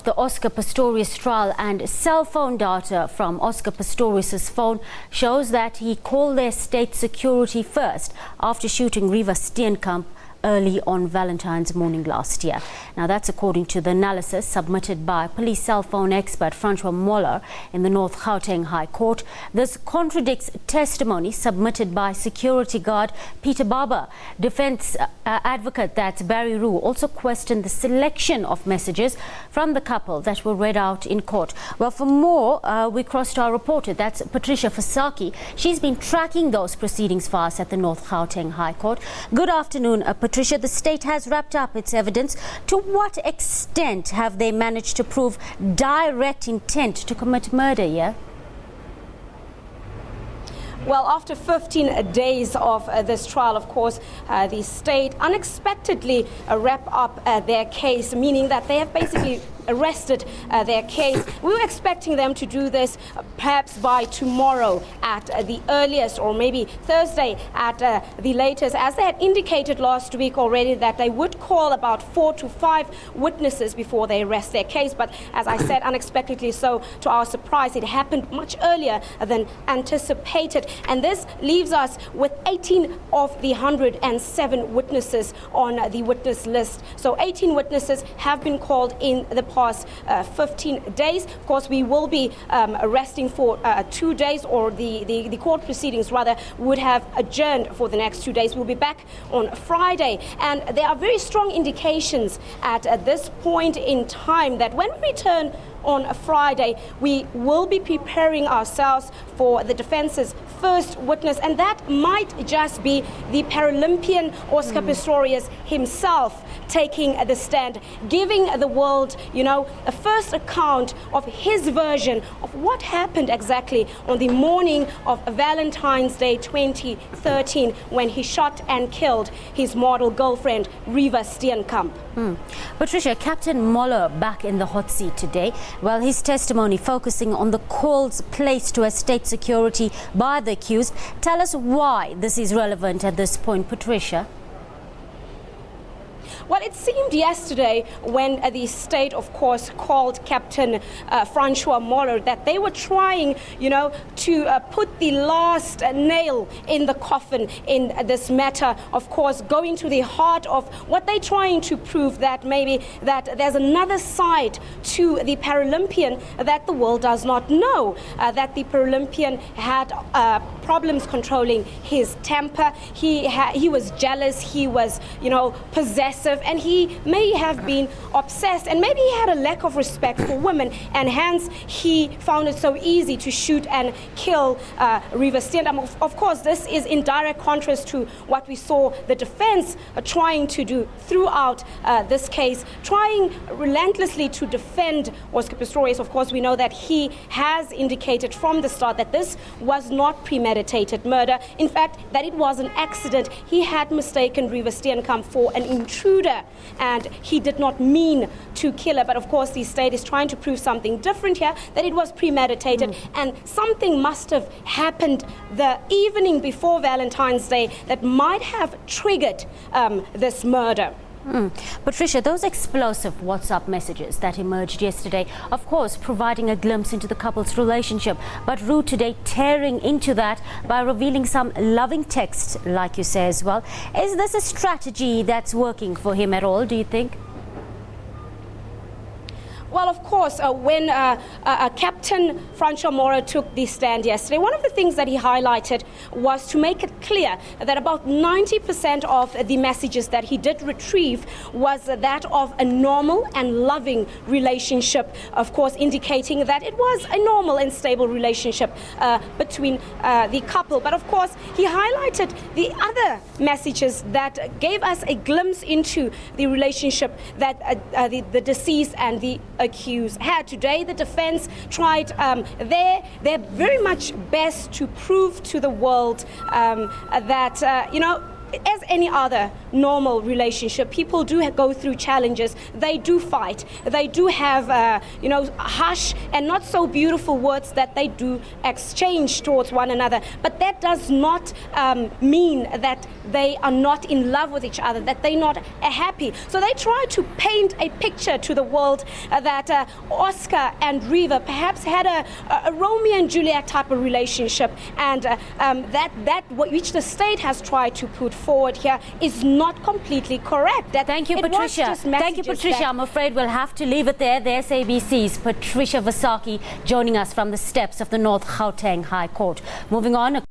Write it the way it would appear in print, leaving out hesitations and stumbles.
of the Oscar Pistorius trial, and cell phone data from Oscar Pistorius' phone shows that he called their state security first after shooting Riva Steenkamp early on Valentine's morning last year. Now that's according to the analysis submitted by police cell phone expert Francois Moller in the North Gauteng High Court. This contradicts testimony submitted by security guard Peter Barber. Defense advocate, that's Barry Roo, also questioned the selection of messages from the couple that were read out in court. Well, for more, we crossed our reporter, that's Patricia Visagie. She's been tracking those proceedings for us at the North Gauteng High Court. Good afternoon, Patricia. The state has wrapped up its evidence. To what extent have they managed to prove direct intent to commit murder here? Well, after 15 days of this trial, of course, the state unexpectedly wrap up their case, meaning that they have basically arrested their case. We were expecting them to do this perhaps by tomorrow at the earliest, or maybe Thursday at the latest, as they had indicated last week already that they would call about 4 to 5 witnesses before they arrest their case. But as I said, unexpectedly so, to our surprise, it happened much earlier than anticipated. And this leaves us with 18 of the 107 witnesses on the witness list. So 18 witnesses have been called in the past 15 days. Of course, we will be arresting for 2 days, or the court proceedings rather would have adjourned for the next 2 days. We'll be back on Friday, and there are very strong indications at this point in time that when we return on a Friday, we will be preparing ourselves for the defense's first witness, and that might just be the Paralympian Oscar Pistorius himself taking the stand, giving the world, a first account of his version of what happened exactly on the morning of Valentine's Day 2013 when he shot and killed his model girlfriend, Riva Steenkamp. Patricia, Captain Moller back in the hot seat today. Well, his testimony focusing on the calls placed to state security by the accused. Tell us why this is relevant at this point, Patricia. Well, it seemed yesterday when the state, of course, called Captain Francois Moller that they were trying, to put the last nail in the coffin in this matter, of course, going to the heart of what they're trying to prove, that maybe that there's another side to the Paralympian that the world does not know, that the Paralympian had problems controlling his temper. He was jealous, he was, possessive, and he may have been obsessed, and maybe he had a lack of respect for women, and hence he found it so easy to shoot and kill Riva Steenkamp. Of course, this is in direct contrast to what we saw the defense trying to do throughout this case, trying relentlessly to defend Oscar Pistorius. Of course, we know that he has indicated from the start that this was not premeditated murder. In fact, that it was an accident. He had mistaken Riva Steenkamp for an intruder, and he did not mean to kill her. But of course, the state is trying to prove something different here, that it was premeditated, and something must have happened the evening before Valentine's Day that might have triggered this murder. Patricia, those explosive WhatsApp messages that emerged yesterday, of course, providing a glimpse into the couple's relationship, but Roo today tearing into that by revealing some loving texts, like you say as well. Is this a strategy that's working for him at all, do you think? Well, of course, when Captain Francois Moller took the stand yesterday, one of the things that he highlighted was to make it clear that about 90% of the messages that he did retrieve was that of a normal and loving relationship, of course, indicating that it was a normal and stable relationship between the couple. But of course, he highlighted the other messages that gave us a glimpse into the relationship that the deceased and the accused had. Today, the defense tried their very much best to prove to the world that, as any other normal relationship. People do go through challenges. They do fight. They do have, harsh and not so beautiful words that they do exchange towards one another. But that does not mean that they are not in love with each other, that they're not happy. So they try to paint a picture to the world that Oscar and Riva perhaps had a Romeo and Juliet type of relationship, and that which the state has tried to put forward here is not completely correct. Thank you, Patricia. Thank you, Patricia. I'm afraid we'll have to leave it there. There's SABC's Patricia Visagie joining us from the steps of the North Gauteng High Court. Moving on.